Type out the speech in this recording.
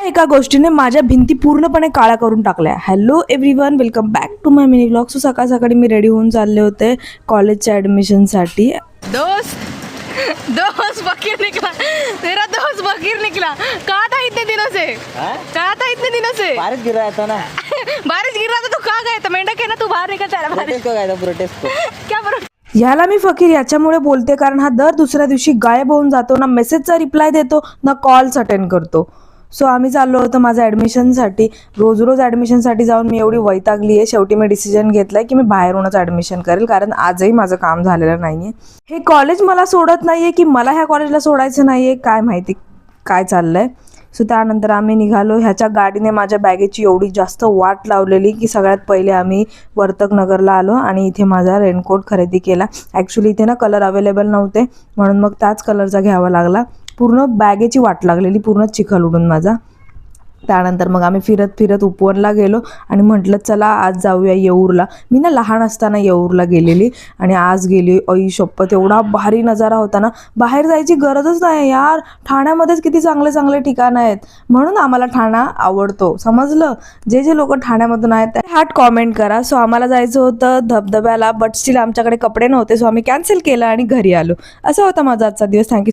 एका गोष्टीने माझ्या भिंती पूर्णपणे काळ्या करून टाकल्या. Hello everyone, welcome back to my mini vlog. So सकाळ सकाळी मी रेडी होऊन चालले होते कॉलेजच्या ॲडमिशनसाठी. दोस्त फकीर निकला, तेरा दोस्त फकीर निकला. कहा था इतने दिनों से? कहा था इतने दिनों से? बारिश गिर रहा था ना. बारिश गिर रहा था तो कहाँ गया था? मेंढक है ना तू, बाहर निकल चला. प्रोटेस्ट को गया था, प्रोटेस्ट को. क्या बरोबर. ह्याला मी फकीर याच्यामुळे बोलते कारण हा दर दुसऱ्या दिवशी गायब होऊन जातो, ना मेसेजचा रिप्लाय देतो ना कॉल्स अटेंड करतो. सो आम्ही चाललो होतो माझं ॲडमिशनसाठी. रोज रोज ॲडमिशनसाठी जाऊन मी एवढी वैतागली आहे. शेवटी मी डिसिजन घेतला आहे की मी बाहेरूनच ॲडमिशन करेल, कारण आजही माझं काम झालेलं नाही आहे. हे कॉलेज मला सोडत नाही आहे की मला ह्या कॉलेजला सोडायचं नाही आहे, काय माहिती काय चाललं आहे. सो त्यानंतर आम्ही निघालो. ह्याच्या गाडीने माझ्या बॅगेची एवढी जास्त वाट लावलेली की सगळ्यात पहिले आम्ही वर्तक नगरला आलो आणि इथे माझा रेनकोट खरेदी केला. ॲक्च्युली इथे ना कलर अवेलेबल नव्हते म्हणून मग त्याच कलरचा घ्यावा लागला. पूर्ण बॅगेची वाट लागलेली, पूर्ण चिखल उडून माझा. त्यानंतर मग आम्ही फिरत फिरत उपवनला गेलो आणि म्हटलं चला आज जाऊया येऊरला. मी ना लहान असताना येऊरला गेलेली आणि आज गेली. आई शपथ, एवढा भारी नजारा होता ना, बाहेर जायची गरजच नाही यार. ठाण्यामध्येच किती चांगले चांगले ठिकाणं आहेत, म्हणून आम्हाला ठाणा आवडतो. समजलं? जे जे लोक ठाण्यामधून आहेत ते हार्ट कॉमेंट करा. सो आम्हाला जायचं होतं धबधब्याला, बट स्टील आमच्याकडे कपडे नव्हते, सो आम्ही कॅन्सल केलं आणि घरी आलो. असा होता माझा आजचा दिवस. थँक्यू.